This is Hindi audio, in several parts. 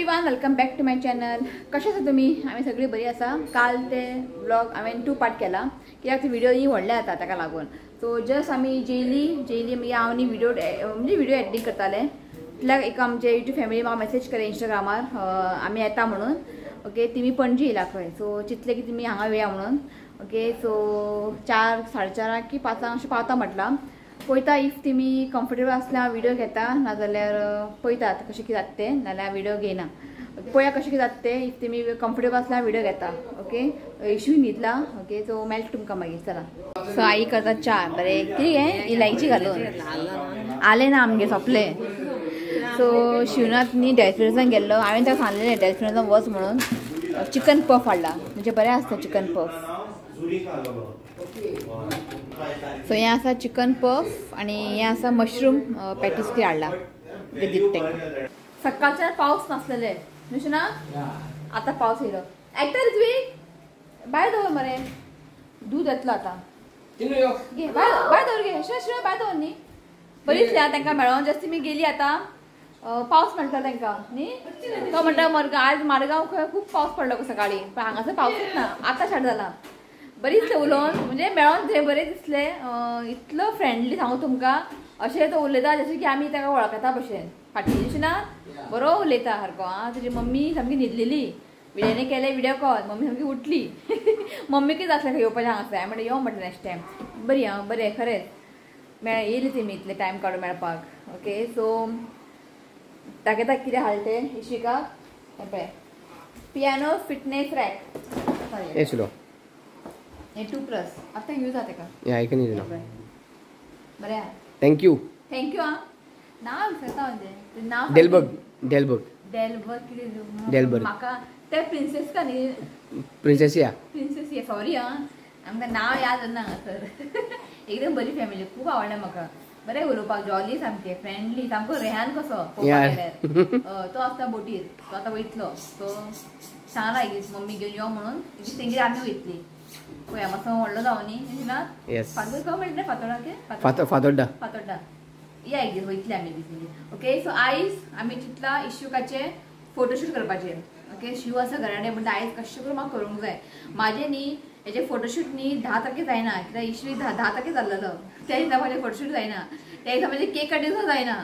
Everyone, welcome back to my channel. कशे आसा तुमी? आमी सगळी बरी आसा. काल ते ब्लॉग हांवें 2 पार्ट केला कित्याक ते व्हिडिओ व्हडले जाता ताका लागून. सो जस्ट आमी जेली मागीर हांव न्ही व्हिडिओ एडिटींग करताले. इतल्याक एक आमचे यूट्यूब फॅमिली म्हाका मेसेज केले इंस्टाग्रामार आमी येता म्हणून. ओके, तिमी पणजी येयला खंय. सो चिंतले की तुमी हांगा येया म्हणून. ओके, सो 4 4:30 की 5 अशें पावता म्हटलां. पळयता इफ तुमी कम्फर्टेबल आसल्यार व्हिडिओ घेता, नाजाल्यार पळयतात कशें कितें जाता तें, नाल्यार व्हिडिओ घेयना. पळया कशें कितें जाता तें. इफ तुमी कम्फर्टेबल आसल्यार व्हिडिओ घेता. ओके, इशू न्हिदला. ओके, सो मेळटा तुमकां मागीर. चला. सो आई करता च्या बरें कितें हें इलायची घालून. आले ना आमगे सोंपले. सो शिवनाथ न्ही डेल्फिनसान गेल्लो. हांवें ताका सांगलेलें डेल्फिनसान वच म्हणून. चिकन पफ हाडला, म्हणजे बरें आसता चिकन पफ. सो हें आसा चिकन पफ आनी हें आसा मशरूम पॅटीस बी हाडला तांकां. सकाळच्यान पावस नासलेले न्हू ना, आतां पावस येयलो. आयकता रे तुवें? भायर दवर मरे, दूद येतलो आतां. घे भायर दवर, घे शिवाय भायर दवर न्ही. बरी दिसल्या तांकां मेळोन. जस्ट तुमी गेली आतां पावस मेळटा तांकां न्ही. तो म्हणटा आज मारगांव खंय खूब पावस पडलो गो सकाळी, पण हांगासर पावसूच ना. आतां स्टार्ट जाला. बरी दिसलें उलोवन, म्हणजे मेळोन थंय बरें दिसलें. इतलो फ्रेंडली सांगू तुमकां. अशें तो उलयता जशें की आमी ताका वळखता भशेन. फाटीं अशें ना, बरो उलयता सारको. तेजी मम्मी सामकी न्हिदलेली. विड्याने केले व्हिडिओ कॉल. मम्मी सामकी उठली. मम्मीकूच आसलें खंय येवपाचें हांगासर. हांवें म्हणलें यो म्हणलें नेक्स्ट टायम. बरी आं, बरें खरेंच येयली तेमी इतले टायम काडून मेळपाक. ओके, सो दाखयता कितें हाडलें तें इशिकाक. पळय, पियानो फिटनेस रॅक. हे 2+ आता यूज आहा तेका. या ऐकून येना. बरें, थँक्यू. थँक्यू. हां, नांव विसरता म्हणजे नांव डेलबर्ग म्हाका ते प्रिन्सेस का न्ही, प्रिन्सेसिया सॉरी हां, आमकां नांव याद उरना हांगासर. एकदम बरी फॅमिली, खूब आवडलें म्हाका. बरें उलोवपाक, जॉली सामकें फ्रेंडली, सामको रेहान कसो पळोवपाक गेल्यार. तो आसता बोटीर, तो आतां वयतलो. सो सांगला मम्मी घेवन यो म्हणून. तेंगेर आमी वयतली. पळया मातसो व्हडलो जावं न्ही ना. फातोड म्हणटा फातोड्डा या एक दीस वयतली आमी दीस. ओके, सो आयज आमी चिंतला इश्यूकाचे फोटोशूट करपाचे. ओके, शिव आसा घरा कडेन, म्हणटा आयज कशें करून म्हाका करूंक जाय. म्हाजें न्ही हेजे फोटोशूट न्ही 10 तारखेक जायना, कित्याक इश्यू 10 तारखेक जाल्लो. त्या दिसा म्हाजें फोटोशूट जायना. त्या दिसा म्हाजें केक कटींग सुद्दां जायना.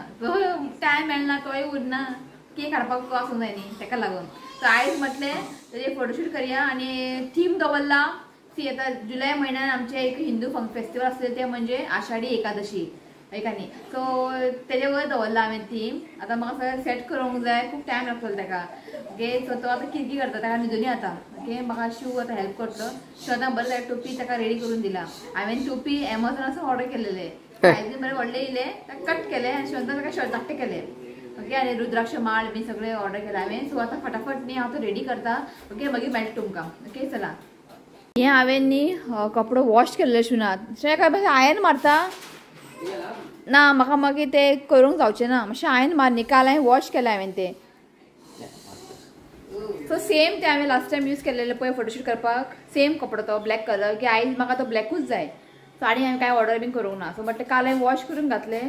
टायम मेळना, तोय उरना. केक हाडपाक आसूंक जाय न्ही, ताका लागून. सो आयज म्हटलें तेजें फोटोशूट करया. आनी थीम दवरला ती आता जुलै महिन्यात आमचे एक हिंदू फेस्टिवल असले ते म्हणजे आषाढी एकादशी न्ही. सो तेजे वयर दवरला हांवें थीम. आतां म्हाका सगळें सेट करूंक जाय, खूब टायम लागतलो ताका. ओके, सो तो आतां कितें करता ताका न्हिदून येता. ओके, म्हाका शिव आतां हेल्प करतलो. शिव आतां बरें जाल्यार टोपी ताका रेडी करून दिला. हांवें टोपी एमेझॉनासून ऑर्डर केलेले. सायझीन बरें व्हडले येयले, ताका कट केले आनी शिवंता ताका शर्ट धाकटे केले. ओके, आनी रुद्राक्ष माळ बी सगळें ऑर्डर केलें हांवें. सो आतां फटाफट न्ही हांव तो रेडी करता. ओके, मागीर मेळटा तुमकां. ओके, चला. हें हांवें न्ही कपडो वॉश केल्ले शिवनात. अशें काय मातशें आयन मारता ना, म्हाका मागीर तें करूंक जावचें ना. मातशें आयन मार न्ही. काल हांवें वॉश केलें हांवें तें. सो सेम तें हांवें लास्ट टायम यूज केलेलें पळय फोटोशूट करपाक. सेम कपडो तो ब्लॅक कलर. की आयज म्हाका तो ब्लॅकूच जाय. साडी हांवें कांय ऑर्डर बीन करूंक ना. सो म्हटलें काल हांवें वॉश करून घातलें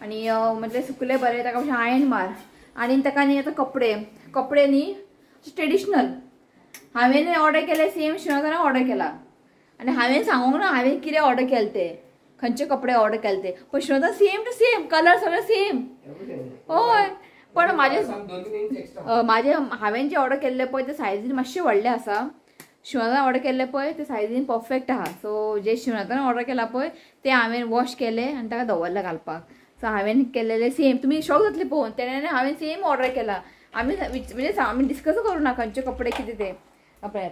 आनी म्हटलें सुकले बरें. ताका मातशें आयन मार. आनी ताका न्ही आतां कपडे न्ही ट्रेडिशनल हांवें ऑर्डर केले. सेम शिवनाथान ऑर्डर केला. आनी हांवें सांगूंक ना हांवें कितें ऑर्डर केलें ते, खंयचे कपडे ऑर्डर केले ते. पण शिवनाथान सेम टू सेम कलर सगळे सेम. हय, पण म्हाजे हांवें जे ऑर्डर केल्ले पळय ते सायझीन मातशे व्हडले आसा. शिवनाथान ऑर्डर केल्ले पळय ते सायझीन परफेक्ट आहा. सो जे शिवनाथान ऑर्डर केला पळय ते हांवें वॉश केले आनी ताका दवरला घालपाक. सो हांवें केलेले सेम. तुमी शॉक जातले पळोवन. तेणें हांवें सेम ऑर्डर केला. आमी म्हणजे आमी डिस्कस करूं ना खंयचे कपडे कितें ते आपल्याक.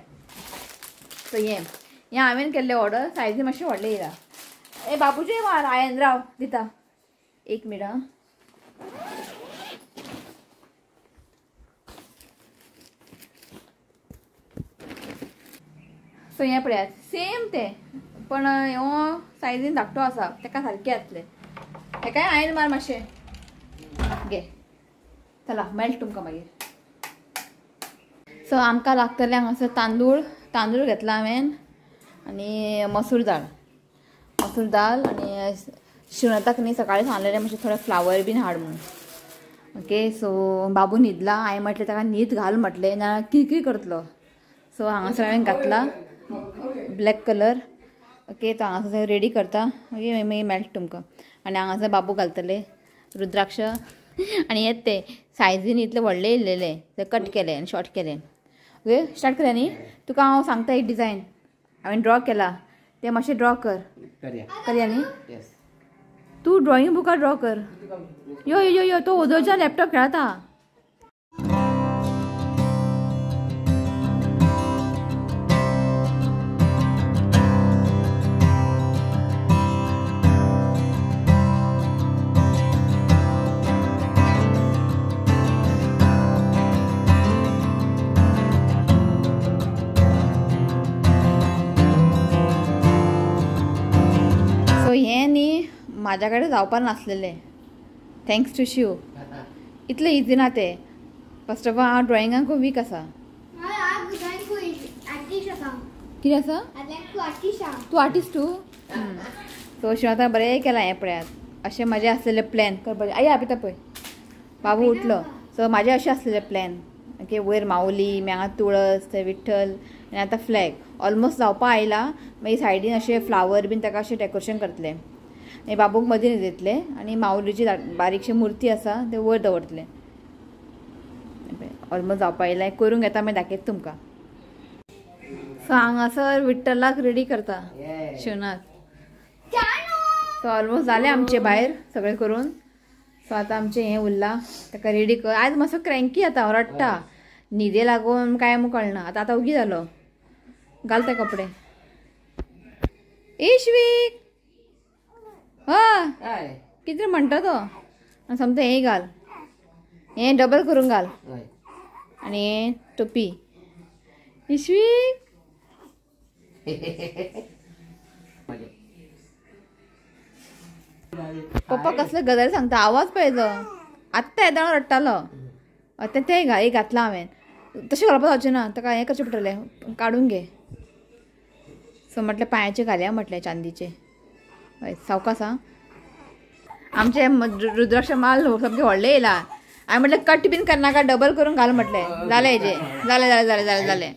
सो हें हांवें केल्लें ऑर्डर सायझीन मातशें व्हडलें येयला. ए बाबूजी मार आयन राव दिता. 1 मिनट आं. सो हें पळयात सेम तें, पण हो सायझीन धाकटो आसा ताका सारकें आसलें. हेकाय आयन मार मातशें. घे चला मेळटा तुमकां मागीर. सो आमकां लागतले हांगासर तांदूळ घेतला हांवें आनी मसूर दाळ आनी शिवनाथाक न्ही सकाळीं सांगलेलें मातशें थोडे फ्लावर बीन हाड म्हणून. ओके. सो बाबू न्हिदला. हांवें म्हटलें ताका न्हीद घाल म्हटलें ना किरकिर करतलो. सो हांगासर हांवें घातला ब्लॅक कलर. ओके. तो हांगासर रेडी करता. ओके मागीर मेळटा तुमकां. आनी हांगासर बाबू घालतले रुद्राक्ष. आनी हेच ते सायजीन इतले व्हडले इल्लेले ते कट केले आनी शॉर्ट केले. ओके स्टार्ट करूया न्ही. तुका हांव सांगता एक डिझायन हांवें ड्रॉ केला ते मातशें ड्रॉ करया न्ही. तू ड्रॉइंग बुकार ड्रॉ कर. यो यो यो तो ओदोच्या लॅपटॉप खेळता. सो हें न्ही म्हाज्या कडेन जावपा नासलेलें. Thanks to Shiv. इतलें इजी ना तें. फर्स्ट ऑफ ऑल हांव ड्रॉइंगाक खूब वीक आसा. कितें आसा? तूं आर्टिस्ट तूं? सो शिव आतां बरें केलां हें पळयात. अशें म्हाजें आसलेलें प्लॅन कर बरें. आया पिता पळय बाबू उठलो. सो म्हाजें अशें आसलेलें प्लॅन. ओके वयर माऊली मागीर हांगा तुळस थंय विठ्ठल आनी आतां फ्लॅग ऑलमोस्ट जावपा आयला. मागीर सायडीन अशें फ्लावर बीन ताका अशें डेकोरेशन करतलें. मागीर बाबूक मदीं न्हिदयतले आनी माऊलीची बारीकशी मूर्ती आसा ते वयर दवरतले. ऑलमोस्ट जावपा आयला. करूंक येता मागीर दाखयता तुमकां. सो हांगासर विठ्ठलाक रेडी करता शिवनाथ. सो ऑलमोस्ट जालें आमचे भायर सगळें करून. सो आतां आमचें हें उरलां ताका रेडी कर. आयज मातसो क्रँकी जाता रडटा न्हिदे लागून काय कळना. आतां आतां उगी जालो. घाल ते कपडे. इश्वीक हय कितें म्हणटा तो समजा हें घाल. हें डबल करून घाल आनी हें टोपी. इश्वीक पप्पा कसले गजाली सांगता. आवाज पळय जो आत्तां येदोळ रडटालो. आतां तें घाल घातलां हांवें. तशें घालपाक जावचें ना. ताका हें करचें पडटलें काडून घे. सो म्हटलें पांयाचे घालया म्हटलें चांदीचे. हय सावकास आं. आमचे रुद्राक्ष माल सामके व्हडले येयला. हांवें म्हटलें कट बीन करनाका डबल करून घाल म्हटलें. जालें हेजें जालें जालें जालें जालें जालें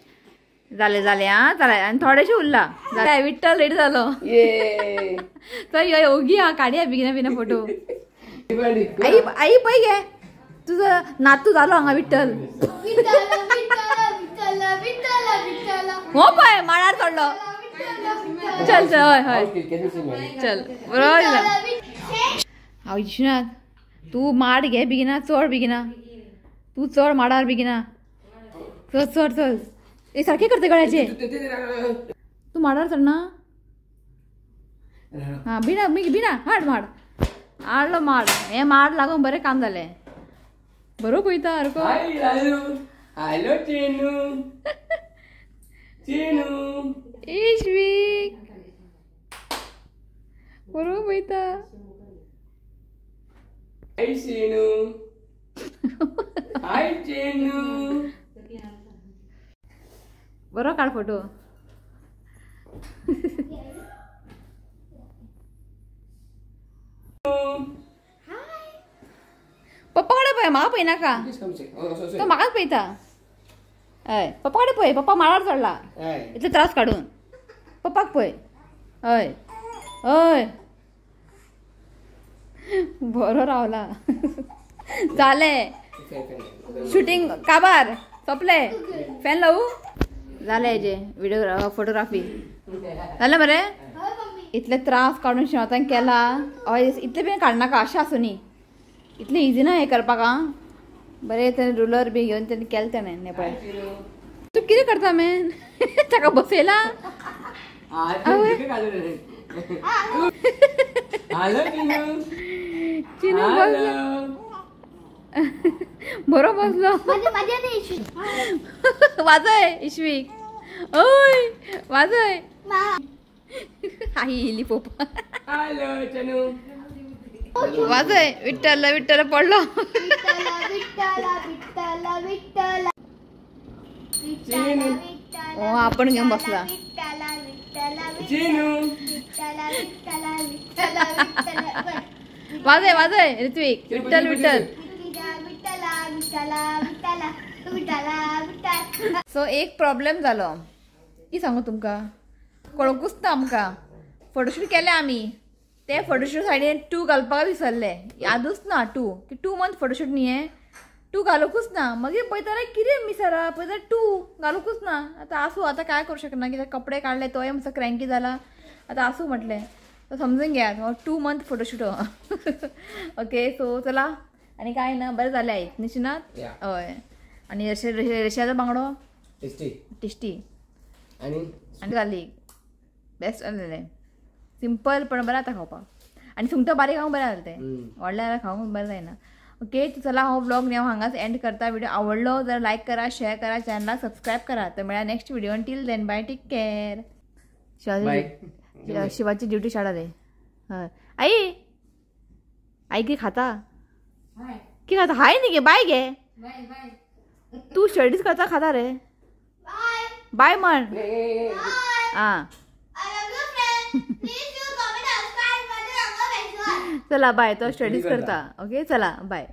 जालें जालें आं जालें. आनी थोडेशें उरला. जालें विठ्ठल रेडी जालो. तर ओगी आं काडया बेगिना बेगिना फोटो. आई आई पळय गे तुजो नातू जालो हांगा विठ्ठल. हो पळय मांडार चडलो. चल चल हय हय चल बरोबर. हांव विश्वनाथ तूं माड घे बेगिना चड बेगिना. तूं चड माडार बेगिना. चल चड चल. हे सारकें करता गळ्याचे. तूं माडार चडना. हां बिना बिना हाड माड हाडलो माड. हें माड लागून बरें काम जालें. बरो पळयता सारको. हॅलो चेनू चेनू इश्वीक बरो पळयता. हाय चेनू हाय चेनू. बरो काड फोटो. पप्पा कडेन पळय म्हाका पळयनाका. तो म्हाकाच पळयता. हय पप्पा कडेन पळय. पप्पा माडार चडला इतले त्रास काडून. पप्पाक पळय. हय हय बरो रावला. जालें शूटिंग काबार सोंपलें. फॅन लावू. जालें हेजें विडिओ फोटोग्राफी जालें मरे. इतले त्रास काडून शेवतान केला. हय इतले बी काडनाका अशें आसूं न्ही. इतलें इजी ना हें करपाक आं. बरें तें रुलर बी घेवन तेणें केलें तेणें हें पळय. तूं कितें करता मॅन. ताका बसयला. चिनू बसलो. बरो बसलो. वाजय इश्वीक. ओय वाजय. आई येयली पप्पा. वाजय विठ्ठल विठ्ठल पडलो. हो आपण घेऊन बसला. वाजय वाजय ऋत्विक विठ्ठल विठ्ठल. सो एक प्रॉब्लेम जालो की सांगू तुमकां कळकूच ना आमकां फोटोशूट केले आमी ते फोटोशूट सायडीन 2 घालपाक विसरले यादूच ना 2 की 2 मंथ फोटोशूट न्ही हे 2 घालूकूच ना मागीर पळयताले कितें मिसरा पळयता 2 घालूकूच ना आतां आसूं आतां काय करूं शकना कित्याक कपडे काडले तोय मातसो क्रँकी जाला आतां आसूं म्हटलें तो समजून घेयात 2 मंथ फोटोशूट ओके सो चला आनी काय ना बरें जालें आयज निशिनाथ हय आनी रेशाचो बांगडो टेस्टी आणि घाली बेस्ट जालें सिंपल पण बरें जाता खावपाक आनी सुंगटां बारीक खावंक बरें जालें तें व्हडलें जाल्यार खावंक बरें जायना ओके चला हो व्लॉग न्ही हांव हांगाच एंड करता व्हिडिओ आवडलो जाल्यार लायक करा शेअर करा चॅनलाक सबस्क्रायब करा तर मेळ्या next video till then bye take care शिवाची ड्युटी शाळा रे हय आई कितें खाता कितें खाता हाय न्ही गे बाय गे तू स्टडीज करता खाता रे बाय म्हण आं चला बाय तो स्टडीज करता ओके चला बाय